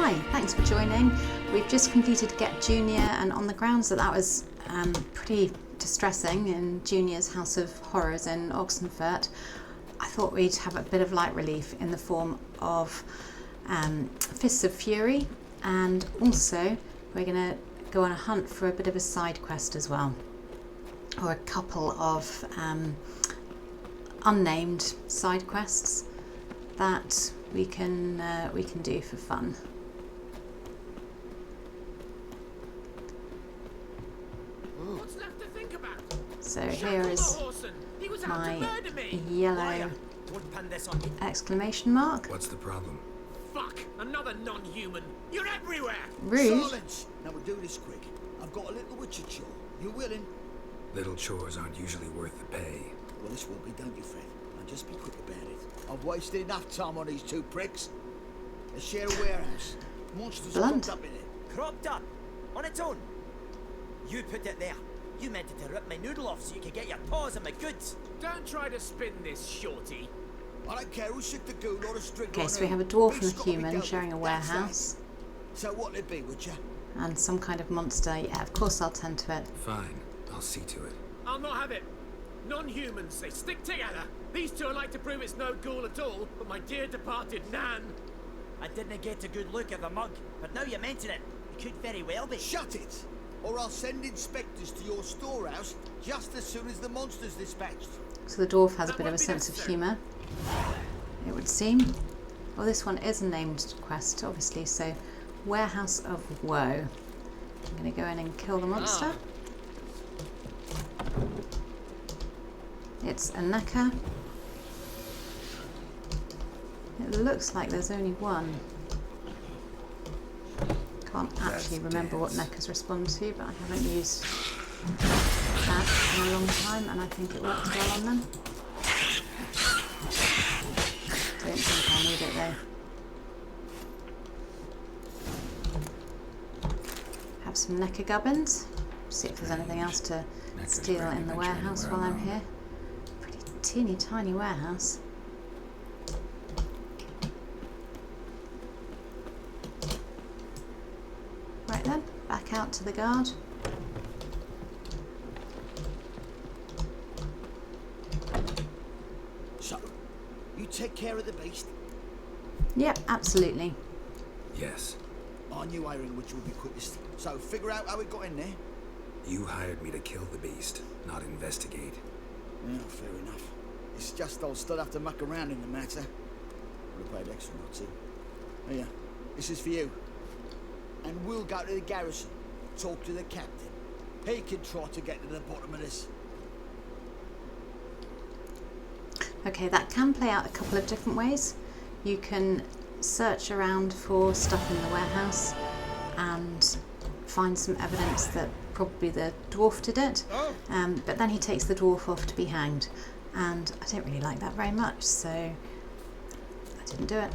Hi, thanks for joining. We've just completed Get Junior, and on the grounds that was pretty distressing in Junior's House of Horrors in Oxenfurt, I thought we'd have a bit of light relief in the form of Fists of Fury, and also we're going to go on a hunt for a bit of a side quest as well, or a couple of unnamed side quests that we can do for fun. So here is my yellow exclamation mark. What's the problem? Fuck! Another non-human! You're everywhere! Rude. Silence! Now we'll do this quick. I've got a little witcher chore. You willing? Little chores aren't usually worth the pay. Well, this will be, don't you, Fred? Now just be quick about it. I've wasted enough time on these two pricks. They share a warehouse. Monsters cropped up in it. Cropped up? On its own? You put it there. You meant it to rip my noodle off so you could get your paws on my goods. Don't try to spin this, shorty. I don't care who shook the ghoul or the string. Okay, so we have a dwarf and a human sharing a warehouse. So what'll it be, would you? And some kind of monster. Yeah, of course I'll tend to it. Fine, I'll see to it. I'll not have it. Non-humans, they stick together. These two are like to prove it's no ghoul at all, but my dear departed Nan. I didn't get a good look at the mug, but now you mention it, it could very well be. Shut it! Or I'll send inspectors to your storehouse just as soon as the monster's dispatched. So the dwarf has a bit of a sense of humour, it would seem. Well, this one is a named quest, obviously, so Warehouse of Woe. I'm going to go in and kill the monster. It's a Necker. It looks like there's only one. Can't actually remember what Neckers respond to, but I haven't used that in a long time, and I think it works well on them. Don't think I need it though. Have some Necker gubbins. See if there's anything else to steal in the warehouse while I'm here. Pretty teeny tiny warehouse. Right then, back out to the guard. So, you take care of the beast? Yep, absolutely. Yes. I knew hiring which would be quickest. So, figure out how it got in there. You hired me to kill the beast, not investigate. Yeah, fair enough. It's just I'll still have to muck around in the matter. Would have paid extra not to. Oh yeah, this is for you. And we'll go to the garrison, talk to the captain. He can try to get to the bottom of this. Okay, that can play out a couple of different ways. You can search around for stuff in the warehouse and find some evidence that probably the dwarf did it, but then he takes the dwarf off to be hanged, and I don't really like that very much, so I didn't do it.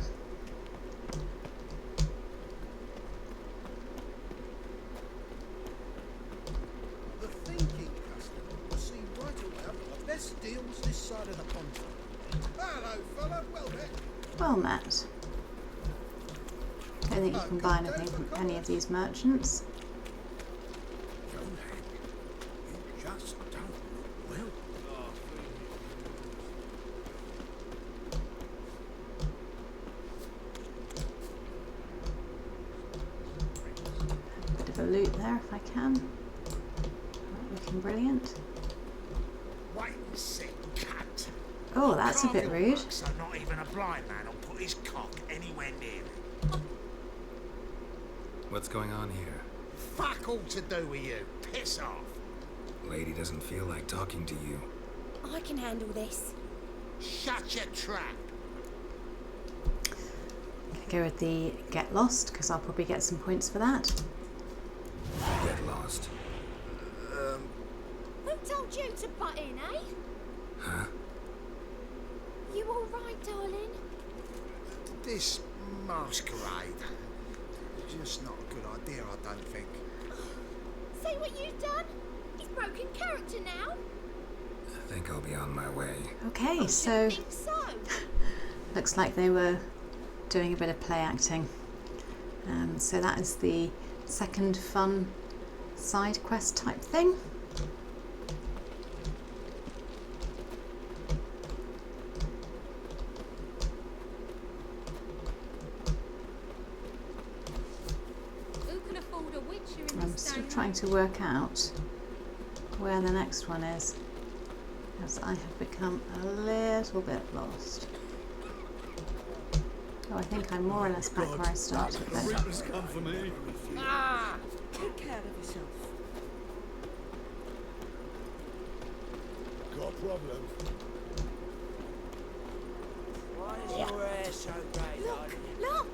The thinking customer will see right away that the best deals this side of the pond. Hello, fella. Well met. Well met. Don't think you can buy anything from any of these merchants. Young man, you just don't look well. Bit of a loot there if I can. Looking brilliant. Wait and see, cunt. Oh, that's a bit rude. So not even a blind man will put his cock anywhere near it. What's going on here? Fuck all to do with you. Piss off. Lady doesn't feel like talking to you. I can handle this. Shut your trap. Go with the get lost, because I'll probably get some points for that. Get lost. Who told you to butt in, eh? Huh? You all right, darling? This masquerade. Just not a good idea, I don't think. See what you've done? He's broken character now. I think I'll be on my way. Okay, so Think so. looks like they were doing a bit of play acting. So that is the second fun side quest type thing. Who can afford a witcher in I'm this still day and trying to work out where the next one is, as I have become a little bit lost. Oh, I think I'm more or less back where I started then. Come for me. Take care of yourself. Got a problem. Why is your hair so grey, darling? Look!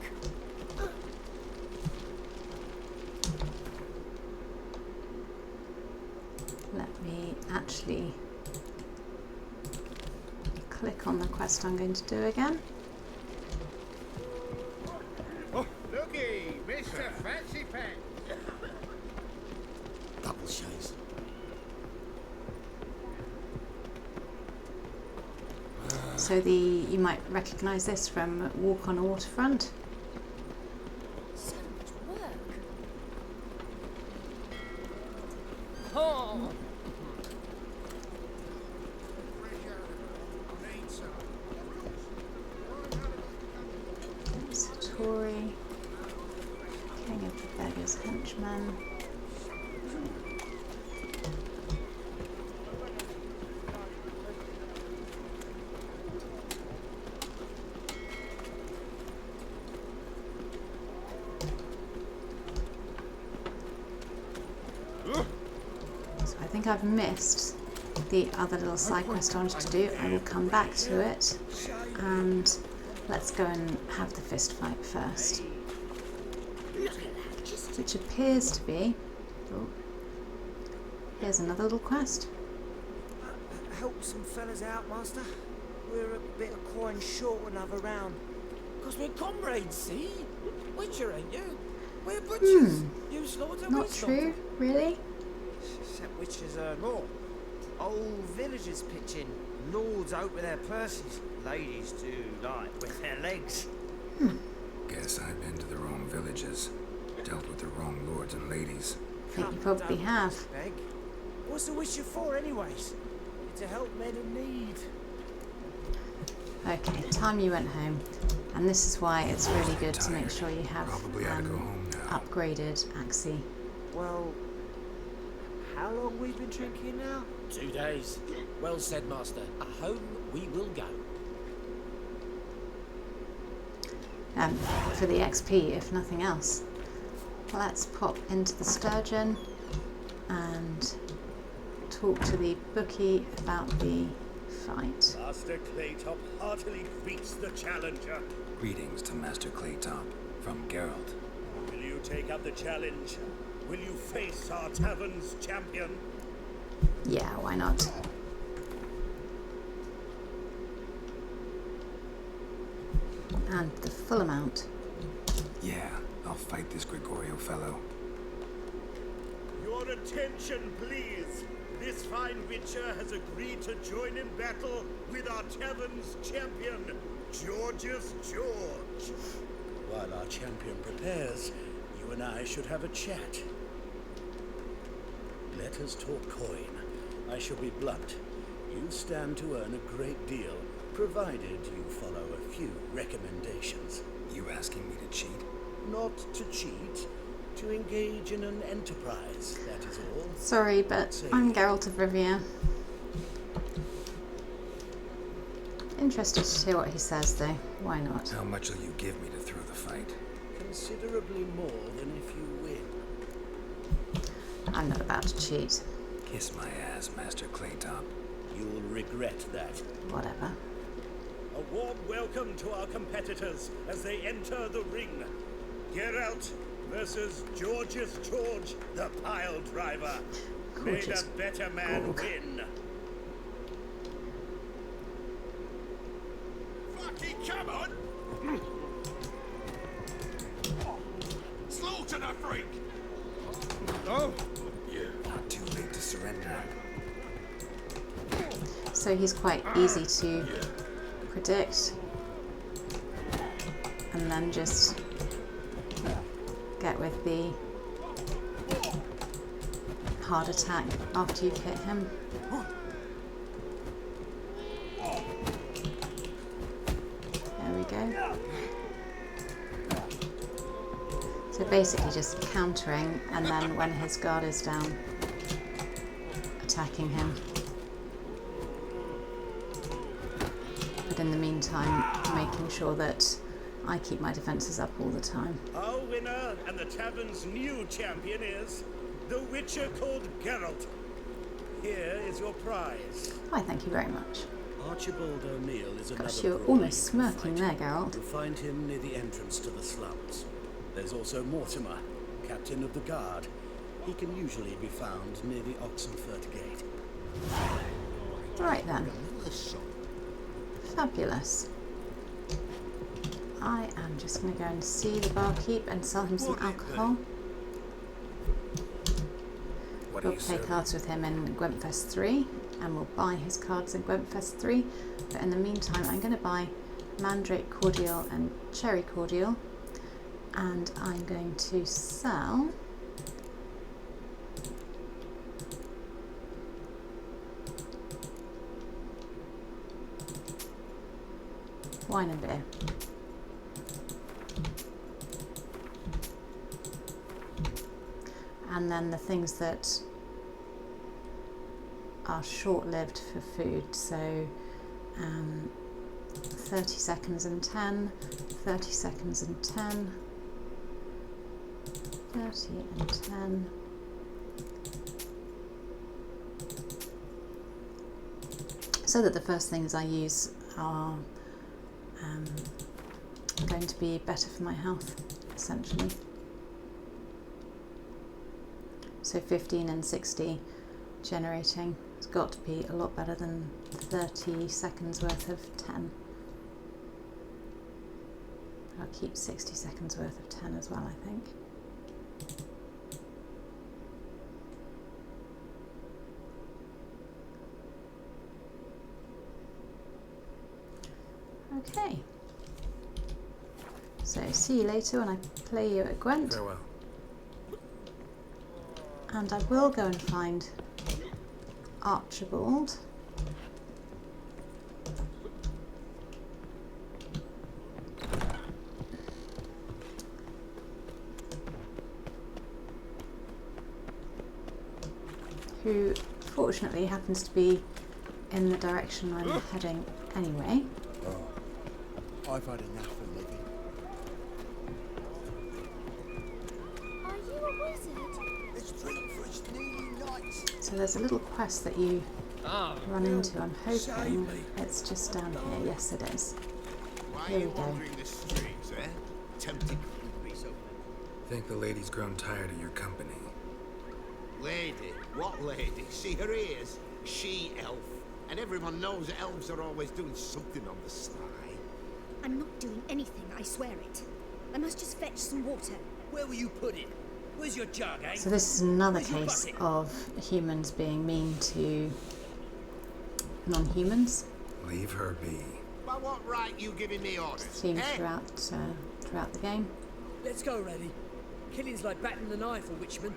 Let me actually click on the quest I'm going to do again. Looky, Mr. Fancy Pants. Double shows. So you might recognise this from Walk on a Waterfront. So much work. Oh! Satori, King of the Beggars' Henchmen. So I think I've missed the other little side quest I wanted to do. I will come back to it, and let's go and have the fist fight first. Which appears to be... Oh, here's another little quest. Help some fellas out, master. We're a bit of coin short another round. Because we're comrades, see? Witcher, ain't you? We're butchers. You slaughter, we Not slaughter. true, really? Except witches earn more. Old villagers pitch in. Lords out with their purses. Ladies do like with their legs. Guess I've been to the wrong villages. Dealt with the wrong lords and ladies. I think you probably have. Beg. What's the witcher for, anyways? To help men in need. Okay, time you went home. And this is why it's really good to make Tired. sure you have Probably ought to go home now. upgraded Axie. Well, how long we been drinking now? 2 days. Well said, Master. Home we will go. For the XP, if nothing else. Let's pop into the Sturgeon and talk to the bookie about the fight. Master Claytop heartily greets the challenger. Greetings to Master Claytop from Geralt. Will you take up the challenge? Will you face our tavern's champion? Yeah, why not? And the full amount. Yeah, I'll fight this Gregorio fellow. Your attention, please. This fine witcher has agreed to join in battle with our tavern's champion, Georgius Georg. While our champion prepares, you and I should have a chat. Let us talk coin. I shall be blunt. You stand to earn a great deal, provided you follow a few recommendations. You asking me to cheat? Not to cheat, to engage in an enterprise, that is all. Sorry, but I'm Geralt of Rivia. Interested to hear what he says, though. Why not? How much will you give me to throw the fight? Considerably more than if you win. I'm not about to cheat. Kiss my ass, Master Claytop. You'll regret that. Whatever. A warm welcome to our competitors as they enter the ring. Geralt versus Georgius Georg, the Piledriver. May Gorgeous the better man Georg. win. Fucking come on! Slaughter the freak! Oh! Not too late to surrender. So he's quite easy to predict. And then just get with the hard attack after you've hit him. There we go. So basically just countering, and then when his guard is down, attacking him. But in the meantime, making sure that I keep my defences up all the time. Our winner and the tavern's new champion is the Witcher called Geralt. Here is your prize. Why, thank you very much. Archibald O'Neill is another. Gosh, you're brawler almost you can smirking fight. there, Geralt. You'll find him near the entrance to the slums. There's also Mortimer, captain of the guard. He can usually be found near the Oxenford gate. Right then. Fabulous. I am just going to go and see the barkeep and sell him some alcohol. What We'll are you play serving? cards with him in Gwentfest 3, and we'll buy his cards in Gwentfest 3. But in the meantime, I'm going to buy Mandrake Cordial and Cherry Cordial, and I'm going to sell wine and beer. And then the things that are short-lived for food, so 30 seconds and 10, 30 seconds and 10, 30 and 10, so that the first things I use are going to be better for my health, essentially. So 15 and 60 generating has got to be a lot better than 30 seconds worth of 10. I'll keep 60 seconds worth of 10 as well, I think. Okay. So see you later when I play you at Gwent. Farewell. And I will go and find Archibald. Who fortunately happens to be in the direction I'm heading anyway. Oh, I've had enough of living. Are you a wizard? Let's drink for it's nearly night. So there's a little quest that you run into. I'm save hoping me. it's just down here. Yes, it is. Why Here are we you go. wandering the streets, eh? Tempting to be so. Think the lady's grown tired of your company. Lady? What lady? See her ears? She-elf. And everyone knows that elves are always doing something on the sly. I'm not doing anything, I swear it. I must just fetch some water. Where were you put in? Where's your jug, eh? So this is another Where's your case bucket? of humans being mean to non-humans. Leave her be. By what right you giving me orders? Theme eh? throughout the game. Let's go, Reddy. Killing's like batting the knife, a witchman.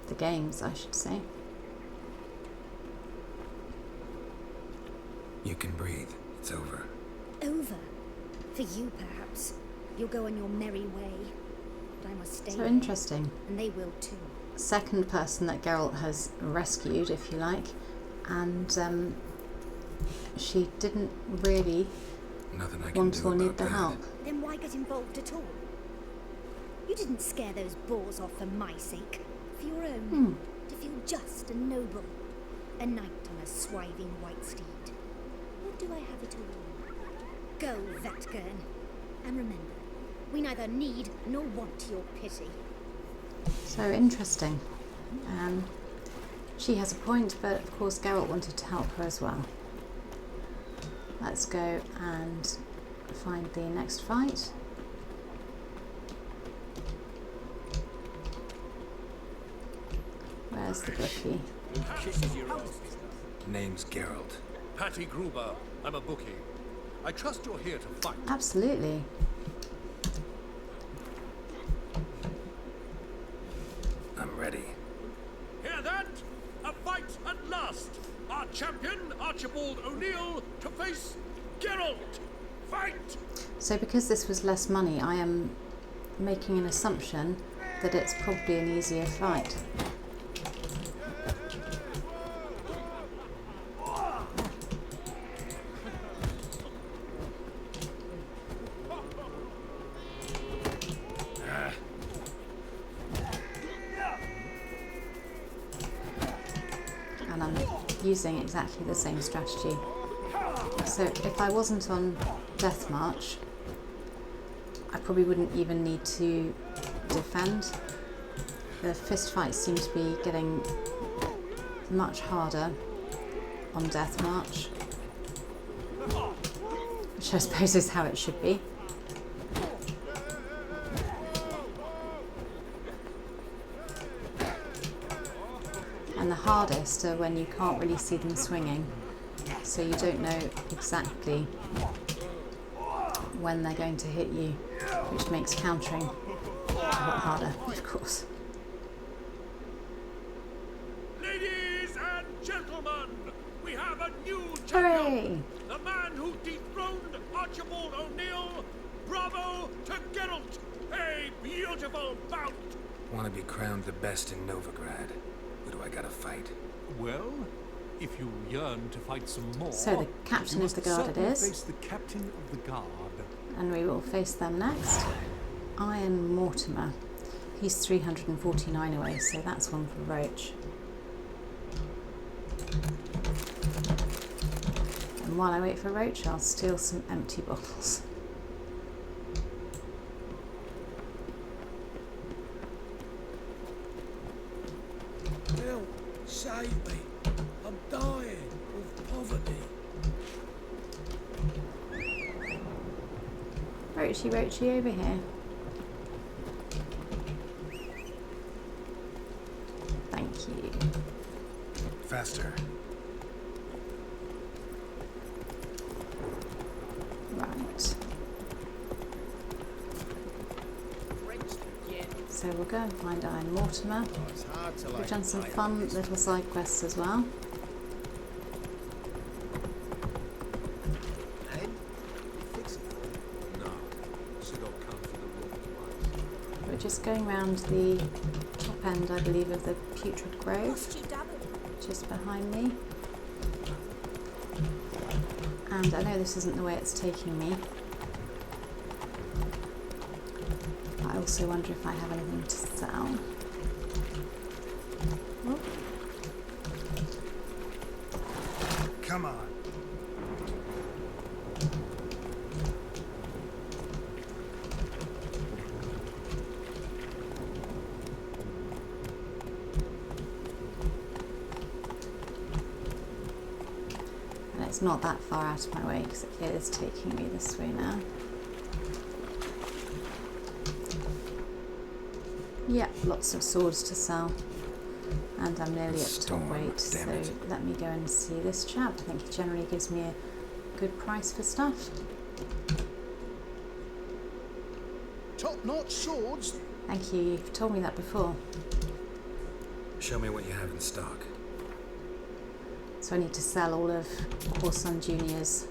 The games, I should say. You can breathe. It's over. Over. For you, perhaps. You'll go on your merry way. But I must stay So here, interesting. and they will too. Second person that Geralt has rescued, if you like, and she didn't really Nothing I can want do or need about the that. help. Then why get involved at all? You didn't scare those boars off for my sake. For your own. To feel just and noble. A knight on a swiving white steed. Or do I have it all? Go, Vatgern. And remember, we neither need nor want your pity. So interesting. She has a point, but of course Geralt wanted to help her as well. Let's go and find the next fight. Where's the bookie? Name's Geralt. Patty Gruber, I'm a bookie. I trust you're here to fight. Absolutely. Archibald O'Neill to face Geralt. Fight! So because this was less money, I am making an assumption that it's probably an easier fight. And I'm using exactly the same strategy. So if I wasn't on Death March, I probably wouldn't even need to defend. The fist fights seem to be getting much harder on Death March, which I suppose is how it should be. And the hardest are when you can't really see them swinging, so you don't know exactly when they're going to hit you, which makes countering a lot harder, of course. Ladies and gentlemen, we have a new Hooray! champion! The man who dethroned Archibald O'Neill! Bravo to Geralt! A beautiful bout! Want to be crowned the best in Novigrad? Who do I gotta fight? Well, if you yearn to fight some more, So the captain of the guard it is. Face the captain of the guard. And we will face them next. Iron Mortimer. He's 349 away, so that's one for Roach. And while I wait for Roach, I'll steal some empty bottles. Help! Save me! I'm dying of poverty. Roachy, Roachy, over here. Thank you. Faster. Right. So we'll go and find Iron Mortimer. We've done some fun little side quests as well. We're just going round the top end, I believe, of the Putrid Grove, just behind me. And I know this isn't the way it's taking me. But I also wonder if I have anything to sell. Oh. Come on. It's not that far out of my way because it is taking me this way now. Yeah, lots of swords to sell. And I'm nearly at top weight, so let me go and see this chap. I think he generally gives me a good price for stuff. Top-notch swords? Thank you, you've told me that before. Show me what you have in stock. So I need to sell all of Orson Jr.'s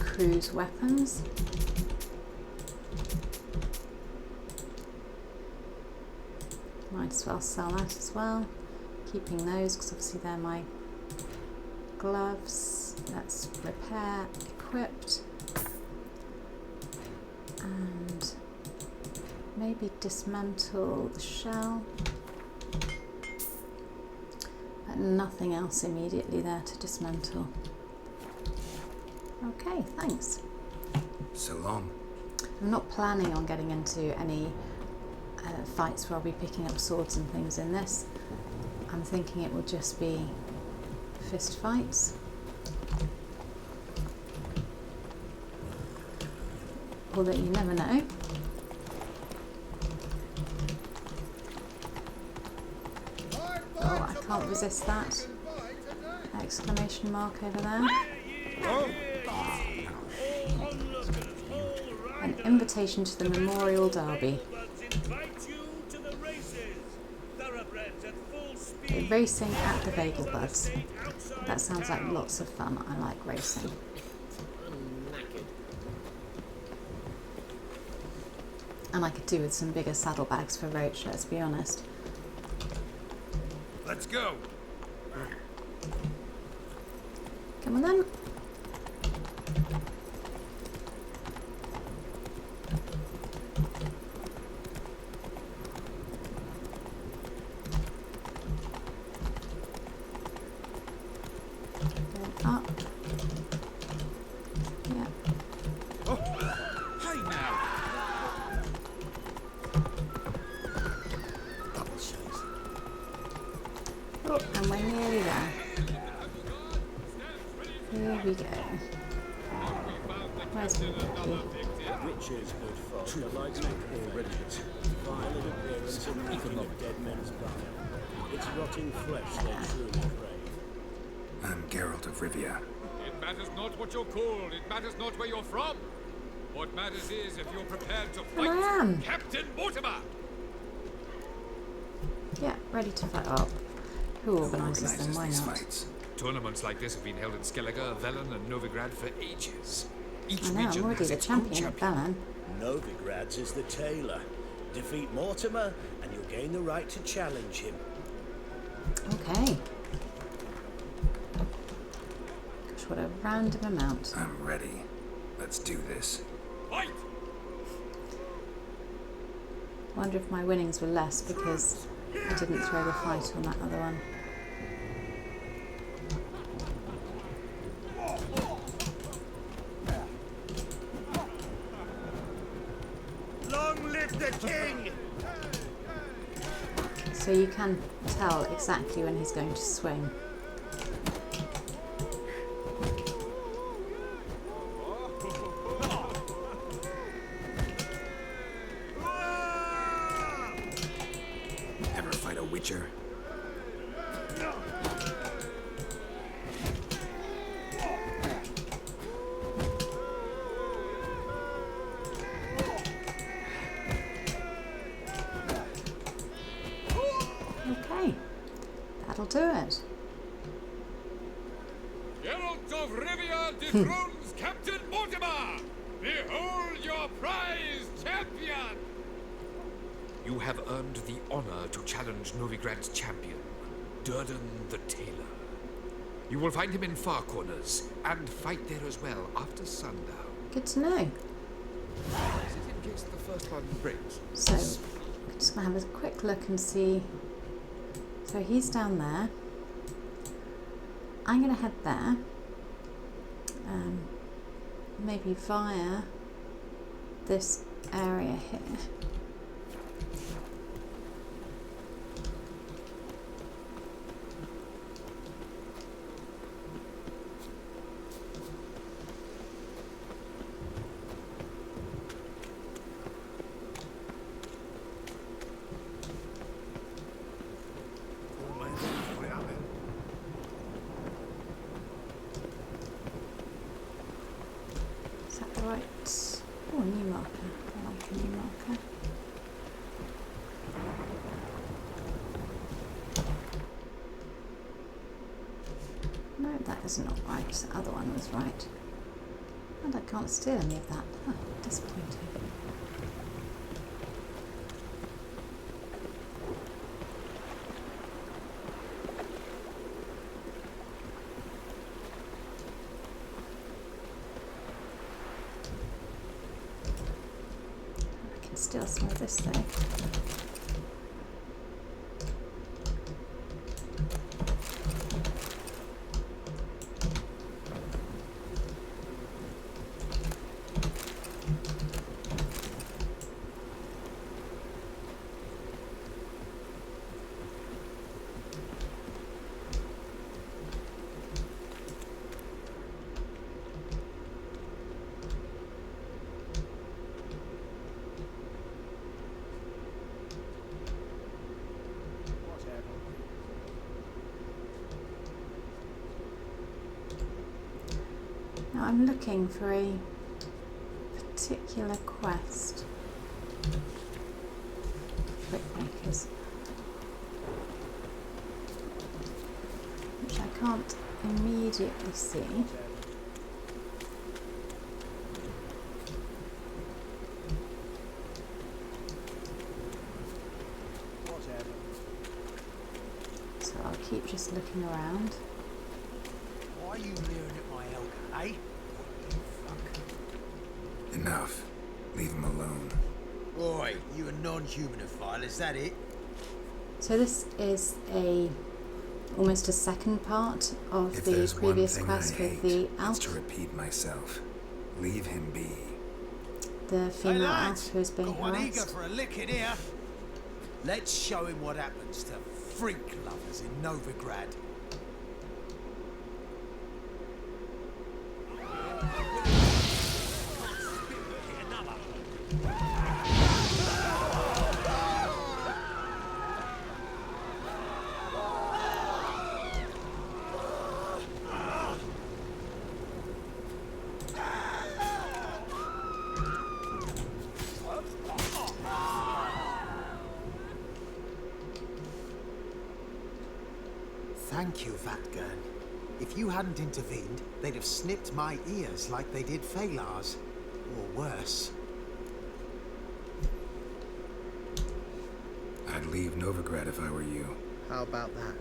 crew's weapons. Might as well sell that as well. Keeping those because obviously they're my gloves. Let's repair, equipped. And maybe dismantle the shell. Nothing else immediately there to dismantle. Okay, thanks. So long. I'm not planning on getting into any fights where I'll be picking up swords and things in this. I'm thinking it will just be fist fights. Although you never know. Oh, I can't resist that. Exclamation mark over there. An invitation to the Memorial Derby. Racing at the Bagel Buds. That sounds like lots of fun. I like racing. And I could do with some bigger saddlebags for Roach, let's be honest. Let's go. Come on then. Up. Yeah. Oh, hey now. Oh, and we're nearly there. Here we go. Where's the Witches would foster like already violent appearance and even of dead men's blood. It's rotting flesh they truly crave. I'm Geralt of Rivia. It matters not what you're called, it matters not where you're from. What matters is if you're prepared to fight. I am. Captain Mortimer! Yeah, ready to fight up. Who organises them? Why these not? fights? Tournaments like this have been held in Skellige, Velen and Novigrad for ages. Each I know, I'm region already has the its own champion at champion. Velen. Novigrad's is the Tailor. Defeat Mortimer, and you'll gain the right to challenge him. Okay. Gosh, what a random amount. I'm ready. Let's do this. Fight! I wonder if my winnings were less because I didn't throw the fight on that other one. Long live the king! So you can tell exactly when he's going to swing. Ever fight a witcher? Okay, that'll do it. Geralt of Rivia dethrones Captain Mortimer! Behold your prize champion! You have earned the honor to challenge Novigrad's champion, Durden the Tailor. You will find him in Far Corners and fight there as well after sundown. Good to know. Is it in case the first one breaks? So, I'm just going to have a quick look and see. So he's down there. I'm going to head there. Maybe via this area here. Is that the right? Oh, new marker. I like a new marker. No, that is not right. The other one was right. And I can't steal any of that. Oh, disappointing. I can steal some of this though. Now I'm looking for a particular quest. Brickmakers. Which I can't immediately see. So I'll keep just looking around. Why are you leering at my elder, eh? Enough. Leave him alone. Oi, you a non-humanophile, is that it? So this is almost a second part of If the there's one previous thing quest I with hate, the it's elf, to repeat myself. Leave him be. the female Hey, elf lads, who is being got one eager harassed. for a licking here. Let's show him what happens to freak lovers in Novigrad. Thank you, Vatgern. If you hadn't intervened, they'd have snipped my ears like they did Phalar's. Or worse. I'd leave Novigrad if I were you. How about that?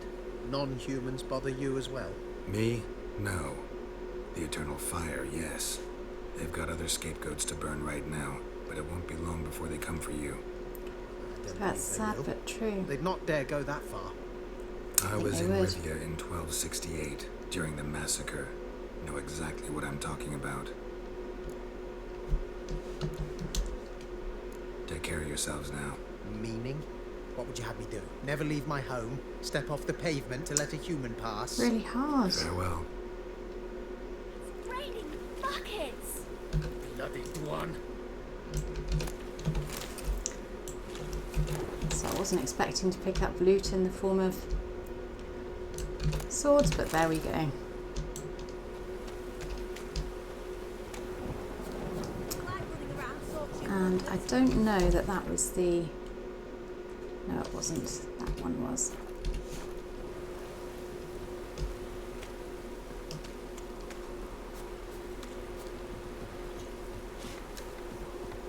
Non-humans bother you as well? Me? No. The Eternal Fire, yes. They've got other scapegoats to burn right now, but it won't be long before they come for you. That's sad but true. They'd not dare go that far. I think was they in would. Rivia in 1268, during the massacre. Know exactly what I'm talking about. Take care of yourselves now. Meaning? What would you have me do? Never leave my home? Step off the pavement to let a human pass? Really hard. Farewell. It's raining buckets. Bloody one. So I wasn't expecting to pick up loot in the form of swords, but there we go. And I don't know that that was the... No, it wasn't. That one was.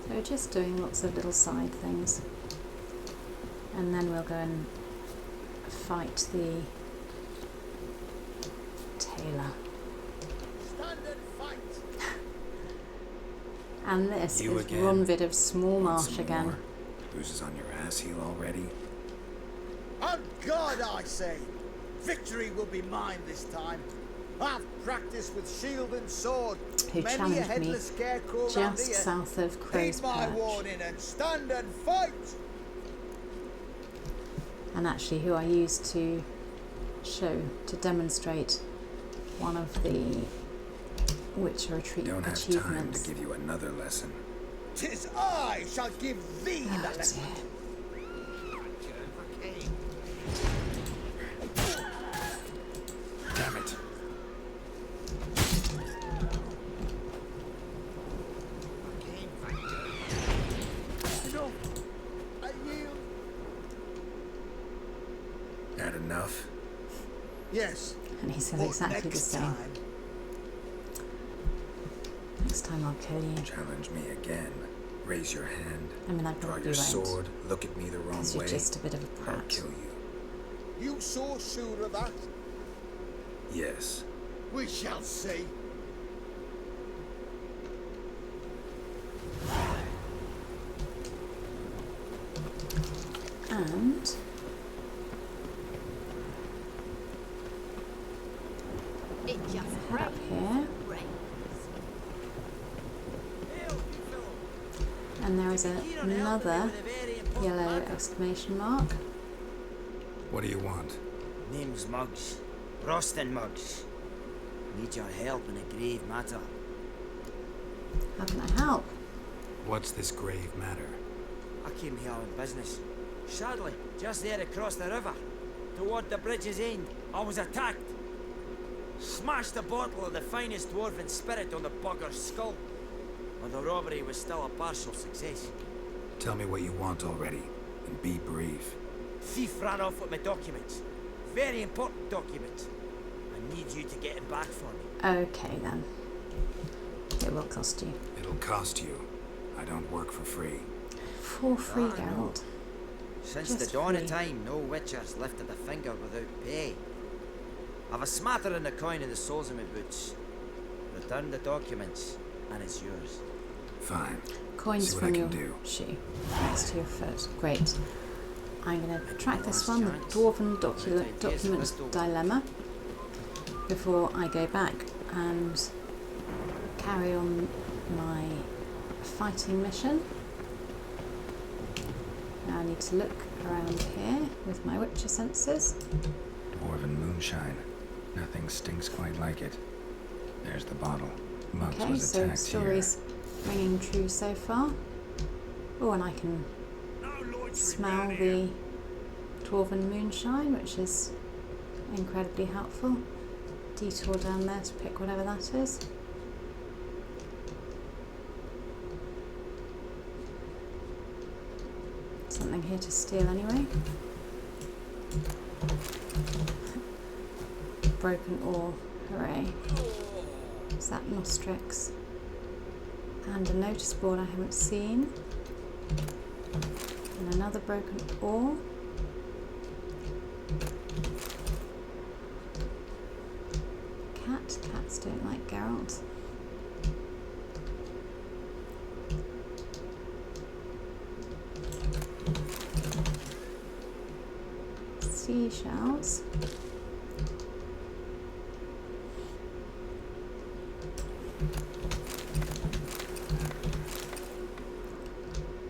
So we're just doing lots of little side things. And then we'll go and fight the tailor. Standard fight. And this You is again? Ronvid of Small Want Marsh some again. more? Bruises on your ass heel already? On God, I say, victory will be mine this time. I've practiced with shield and sword. Who Many a challenged me headless scarecrow round just here. south of Crow's Heed my Perch. warning and stand and fight. And actually who I used to demonstrate one of the Witcher Retreat Don't have time to achievements. give you another lesson. 'Tis I shall give thee Oh, the lesson. dear. Damn it. No, I yield. Had enough? Yes. And he says but exactly the next same. time. Next time I'll kill you. Challenge me again. Raise your hand. I mean, I Draw probably your won't. sword. Look at me the wrong Because way. you're just a bit of a I'll prat. kill you. You so sure of that? Yes. We shall see. And It just head up here. rains. And there is another yellow exclamation mark. What do you want? Name's Muggs. Rostin Muggs. Need your help in a grave matter. How can I help? What's this grave matter? I came here on business. Sadly, just there across the river, toward the bridge's end, I was attacked. Smashed a bottle of the finest dwarven spirit on the bugger's skull. But the robbery was still a partial success. Tell me what you want already, and be brief. Thief ran off with my documents. Very important documents. A need you to get him back for me. Okay then. It will cost you. It'll cost you. I don't work for free. For free, I know. Geralt. Since Just the dawn free. of time, no witcher's lifted a finger without pay. I've a smattering of coin in the soles of my boots. Return the documents, and it's yours. Fine. Coins See what from I your can do. shoe next to your foot. Great. I'm going to track this one, the chance. Dwarven Right, document ideas, dilemma, before I go back and carry on my fighting mission. Now I need to look around here with my Witcher senses. Dwarven moonshine. Nothing stinks quite like it. There's the bottle. Muggs Okay, was so attacked story's ringing true so far. Oh, and I can smell the Dwarven moonshine, which is incredibly helpful. Detour down there to pick whatever that is. Something here to steal anyway. Broken ore, hooray. Is that Nostrix? And a notice board I haven't seen. And another broken ore. Cats don't like Geralt. Seashells.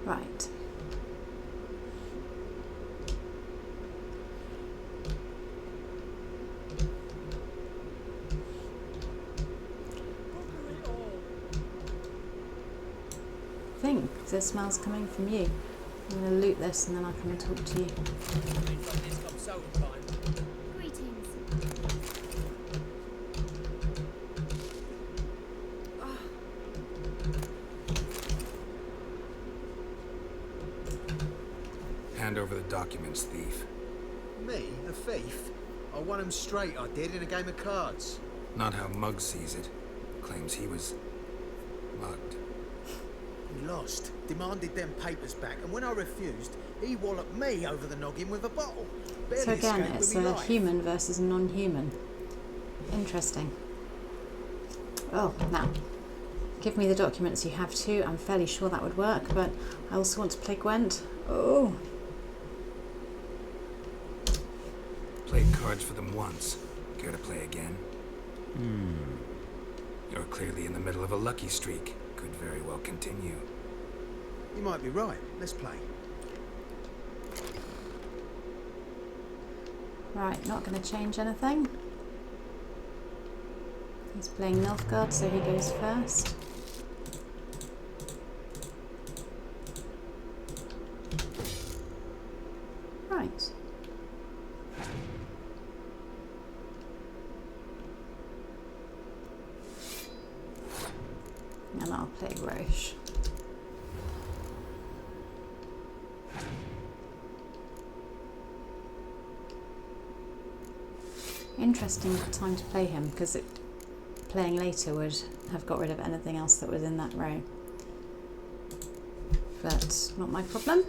Right. I think the smell's coming from you. I'm going to loot this and then I'll come and talk to you. Greetings. Hand over the documents, thief. Me? A thief? I won him straight, I did, in a game of cards. Not how Muggs sees it. Claims he was mugged. He lost, demanded them papers back, and when I refused, he walloped me over the noggin with a bottle. Barely So again, escaped it's with me a life. human versus a non-human. Interesting. Oh, now, give me the documents you have too. I'm fairly sure that would work, but I also want to play Gwent. Oh. Played cards for them once. Care to play again? You're clearly in the middle of a lucky streak. Could very well continue. You might be right. Let's play. Right, not going to change anything. He's playing Nilfgaard, so he goes first. Right. And I'll play Roche. Interesting time to play him, because playing later would have got rid of anything else that was in that row. But not my problem.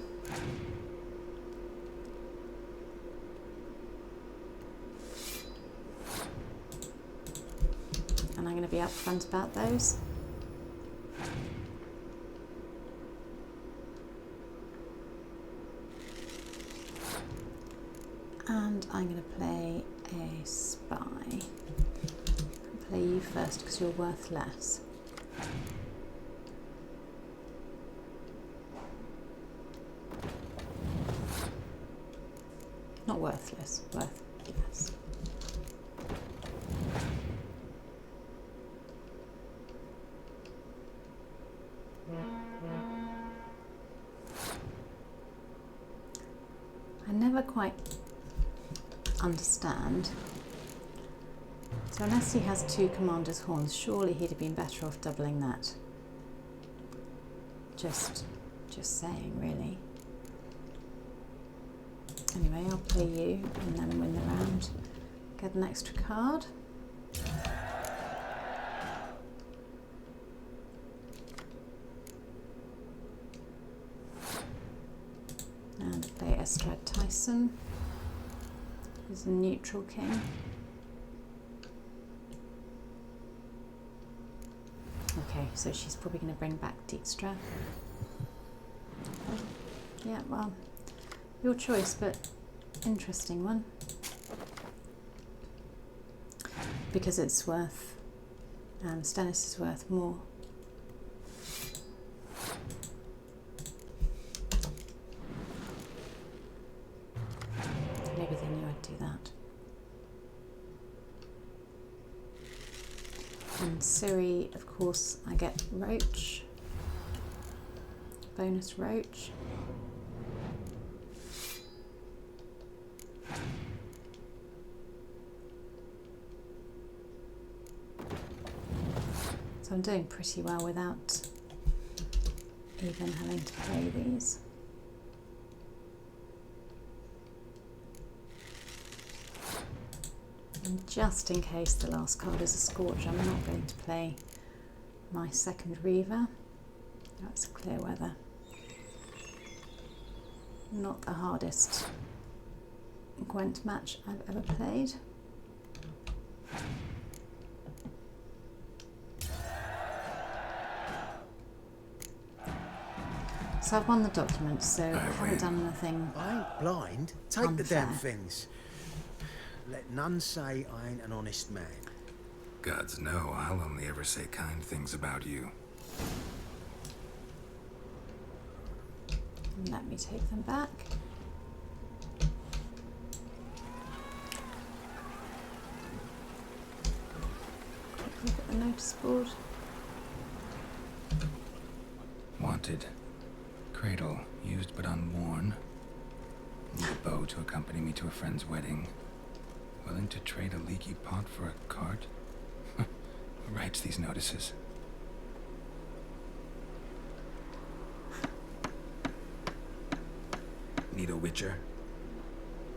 And I'm going to be upfront about those. And I'm going to play a spy. I'll play you first because you're worth less. Not worthless, worth less. I never quite understand. So unless he has two commander's horns, surely he'd have been better off doubling that. Just saying, really. Anyway, I'll play you and then win the round. Get an extra card. And play Estrad Tyson, who's a neutral king. Okay, so she's probably going to bring back Dijkstra. Yeah, well, your choice, but interesting one. Because it's worth, Stennis is worth more. Maybe they knew I'd do that. And Ciri, of course, I get Roach. Bonus Roach. So I'm doing pretty well without even having to play these. And just in case the last card is a Scorch, I'm not going to play my second Reaver. That's Clear Weather. Not the hardest Gwent match I've ever played. So I've won the document, so I haven't done anything. I ain't blind. Take the damn things. Let none say I ain't an honest man. Gods know, I'll only ever say kind things about you. Let me take them back. Quick look at the notice board. Wanted. Cradle, used but unworn. Need a bow to accompany me to a friend's wedding. Willing to trade a leaky pot for a cart? Who writes these notices? Need a witcher?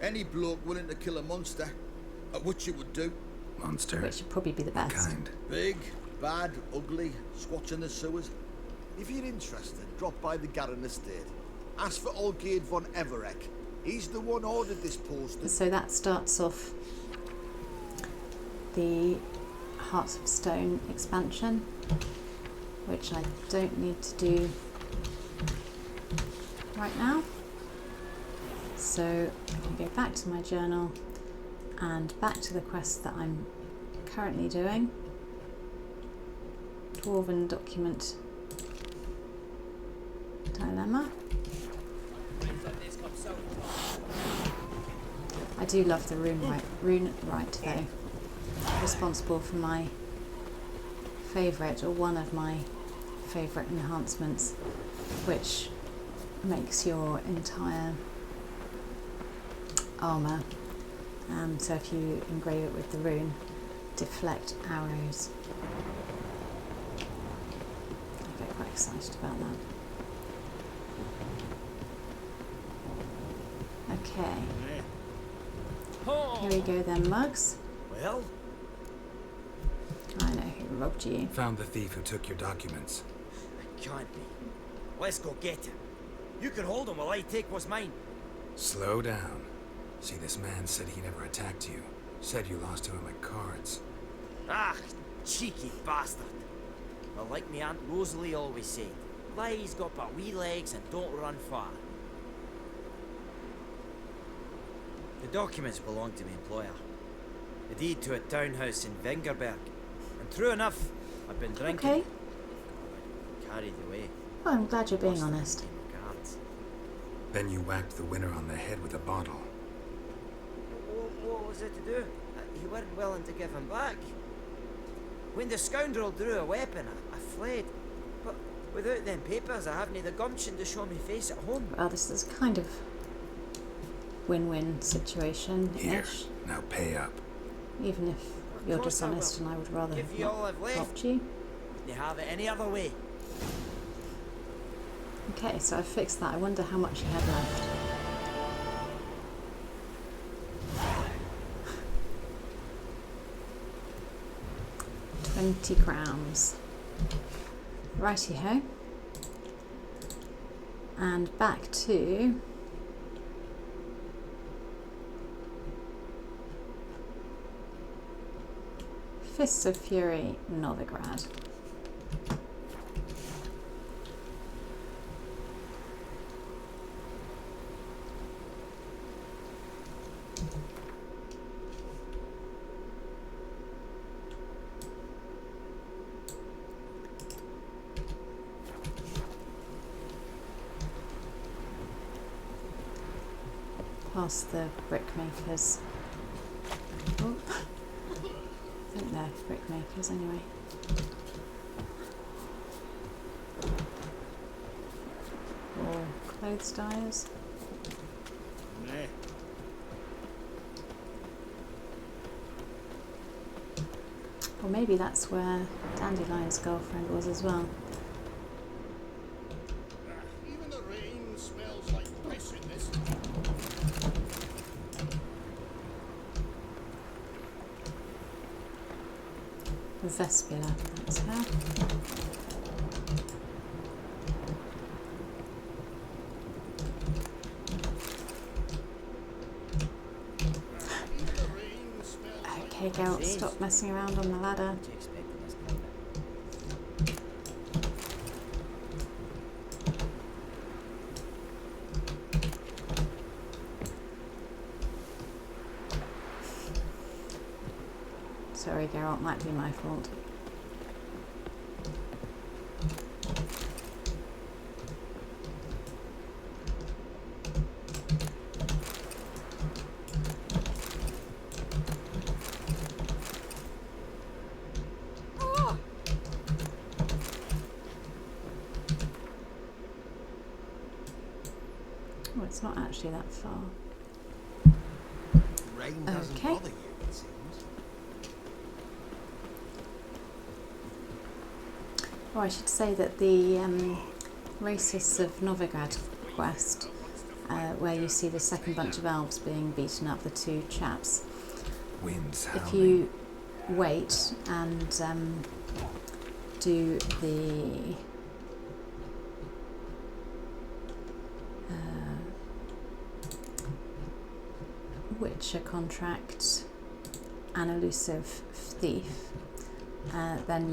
Any bloke willing to kill a monster, a witcher would do. Monster? Which would probably be the best. Kind. Big, bad, ugly, squatching the sewers. If you're interested, drop by the Garren estate. Ask for Olgierd von Everek. He's the one ordered this poster. So that starts off the Hearts of Stone expansion, which I don't need to do right now. So I can go back to my journal and back to the quest that I'm currently doing. Dwarven document dilemma. I do love the rune right though. Responsible for my favourite, or one of my favourite enhancements, which makes your entire armour, so if you engrave it with the rune, deflect arrows. I get quite excited about that. Okay. Here we go then, Mugs. Well? I know who robbed you. Found the thief who took your documents. It can't be. Let's go get him. You can hold him while I take what's mine. Slow down. See, this man said he never attacked you. Said you lost to him at cards. Ah, cheeky bastard. Well, like me Aunt Rosalie always said, lies got but wee legs and don't run far. The documents belong to my employer. The deed to a townhouse in Vengerberg. And true enough, I've been drinking. Okay. Carried away. Well, I'm glad you're being honest. Then you whacked the winner on the head with a bottle. What was it to do? You weren't willing to give him back. When the scoundrel drew a weapon, I fled. But without them papers, I haven't the gumption to show my face at home. Well, this is kind of win-win situation-ish. Here, now pay up. Even if you're dishonest, and I would rather Give you all I've left. robbed you. Wouldn't have it any other way. Okay, so I've fixed that. I wonder how much he had left. 20 crowns. Righty-ho. And back to Fists of Fury, Novigrad. Past the brickmakers. Oh. I think they're brickmakers anyway. Or clothes dyers. Nah. Or maybe that's where Dandelion's girlfriend was as well. Even the rain smells like piss in this. Vespula, that's her. Okay, Geralt, stop messing around on the ladder. Sorry, Geralt, might be my fault. Oh, it's not actually that far. Rain doesn't Okay. bother you, it seems. Oh, I should say that the Racists of Novigrad quest, where you see the second bunch of elves being beaten up, the two chaps, Winds howling. if you wait and do the Witcher contract, an elusive thief, then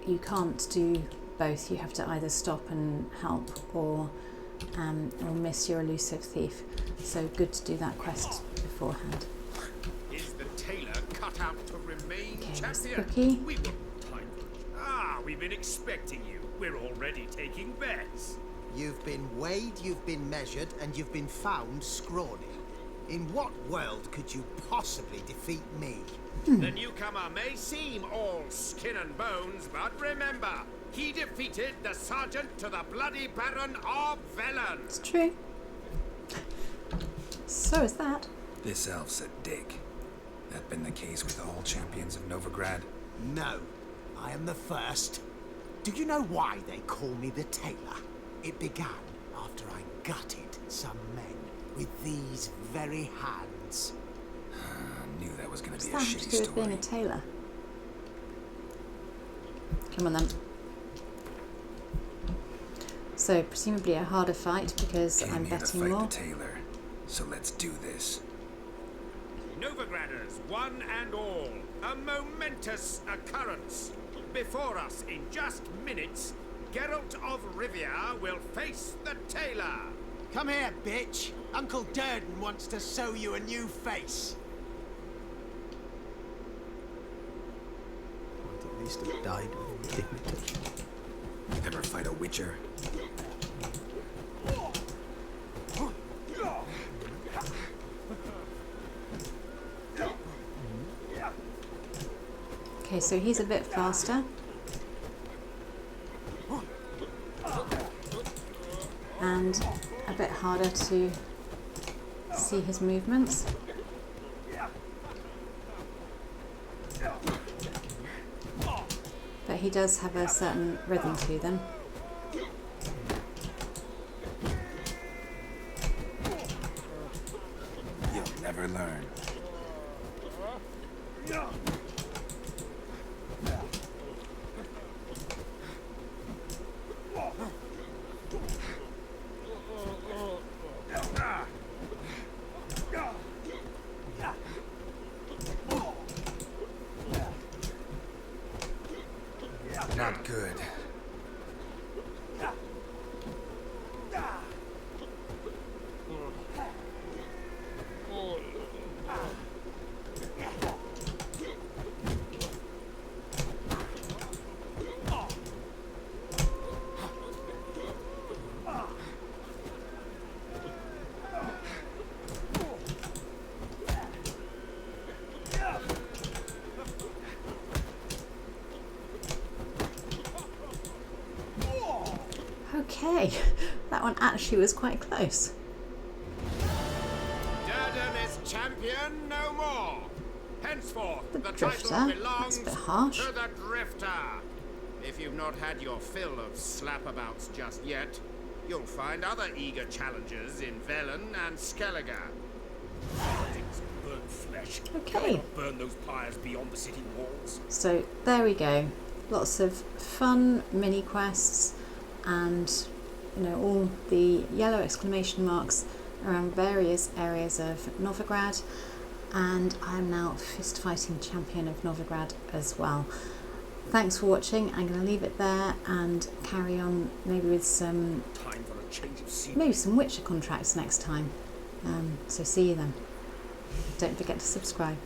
you can't do both. You have to either stop and help or miss your elusive thief. So good to do that quest beforehand. Is the tailor cut out to remain Okay, champion? cookie. We wouldn't time it. Ah, we've been expecting you. We're already taking bets. You've been weighed, you've been measured, and you've been found scrawny. In what world could you possibly defeat me? The newcomer may seem all skin and bones, but remember, he defeated the sergeant to the bloody Baron of Velen. It's true. So is that. This elf's a dick. That been the case with all champions of Novigrad? No, I am the first. Do you know why they call me the Tailor? It began after I gutted some men with these very hands. I knew that was going to What's be a that have to shitty do with story. being a tailor? Come on then. So presumably a harder fight because Came I'm here to betting fight more. the tailor, so let's do this. Novigraders, one and all, a momentous occurrence. Before us, in just minutes, Geralt of Rivia will face the tailor. Come here, bitch. Uncle Durden wants to sew you a new face. I'd at least have died with dignity. Ever fight a witcher? Okay, so he's a bit faster. And a bit harder to see his movements. But he does have a certain rhythm to them. You'll never learn. Not good. Okay, that one actually was quite close. Durden is champion no more. Henceforth, The the Drifter? title That's belongs a bit harsh. to the Drifter. If you've not had your fill of slapabouts just yet, you'll find other eager challengers in Velen and Skellige. Things burn flesh. Okay. Burn those pyres beyond the city walls. So there we go. Lots of fun mini quests, and all the yellow exclamation marks around various areas of Novigrad, and I'm now fist fighting champion of Novigrad as well. Thanks for watching. I'm going to leave it there and carry on maybe with some Time for a change of scene. maybe some Witcher contracts next time. So see you then. Don't forget to subscribe.